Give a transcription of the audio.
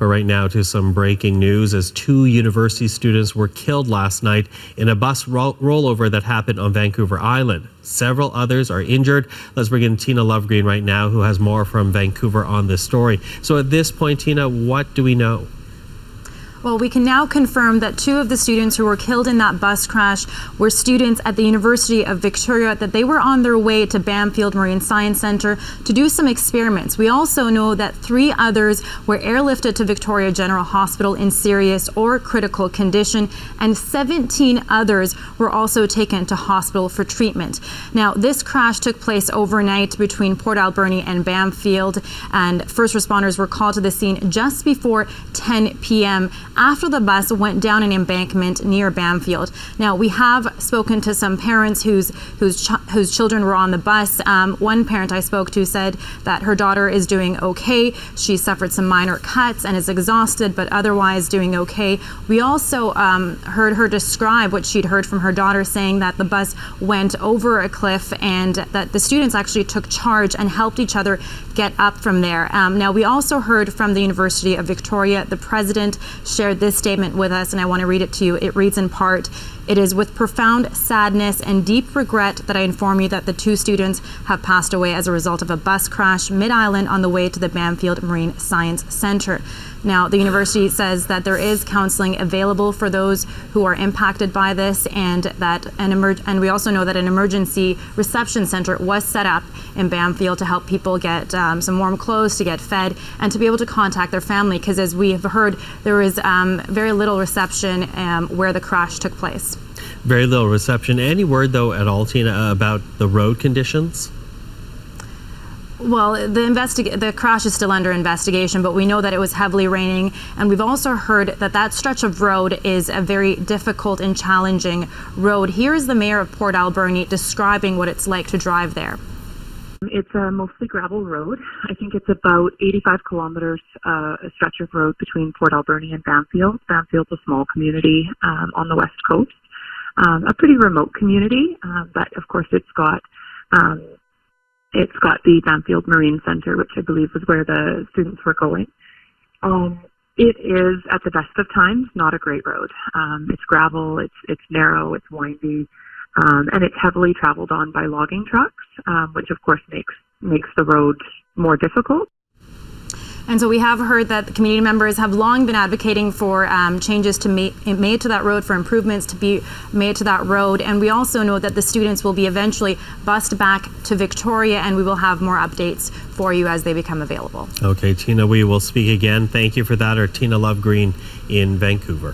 But right now to some breaking news as 2 university students were killed last night in a bus rollover that happened on Vancouver Island. Several others are injured. Let's bring in Tina Lovgreen right now, who has more from Vancouver on this story. So at this point, Tina, what do we know? Well, we can now confirm that 2 of the students who were killed in that bus crash were students at the University of Victoria, that they were on their way to Bamfield Marine Science Centre to do some experiments. We also know that 3 others were airlifted to Victoria General Hospital in serious or critical condition, and 17 others were also taken to hospital for treatment. Now, this crash took place overnight between Port Alberni and Bamfield, and first responders were called to the scene just before 10 p.m. after the bus went down an embankment near Bamfield. Now, we have spoken to some parents whose children were on the bus. One parent I spoke to said that her daughter is doing okay. She suffered some minor cuts and is exhausted, but otherwise doing okay. We also heard her describe what she'd heard from her daughter, saying that the bus went over a cliff and that the students actually took charge and helped each other get up from there. Now, we also heard from the University of Victoria. The president shared this statement with us, and I want to read it to you. It reads in part, "It is with profound sadness and deep regret that I inform you that the 2 students have passed away as a result of a bus crash mid-island on the way to the Bamfield Marine Science Centre." Now, the university says that there is counseling available for those who are impacted by this, and that and we also know that an emergency reception center was set up in Bamfield to help people get some warm clothes, to get fed, and to be able to contact their family, because as we have heard, there was very little reception where the crash took place. Very little reception. Any word, though, at all, Tina, about the road conditions? Well, the crash is still under investigation, but we know that it was heavily raining, and we've also heard that that stretch of road is a very difficult and challenging road. Here is the mayor of Port Alberni describing what it's like to drive there. It's a mostly gravel road. I think it's about 85 kilometers, a stretch of road between Port Alberni and Bamfield. Bamfield's a small community on the west coast, a pretty remote community, but of course it's got the Bamfield Marine Centre, which I believe was where the students were going. It is, at the best of times, not a great road. It's gravel, it's narrow, it's windy, and it's heavily traveled on by logging trucks, which of course makes the road more difficult. And so we have heard that the community members have long been advocating for changes to made to that road, for improvements to be made to that road. And we also know that the students will be eventually bused back to Victoria, and we will have more updates for you as they become available. Okay, Tina, we will speak again. Thank you for that. Our Tina Lovgreen in Vancouver.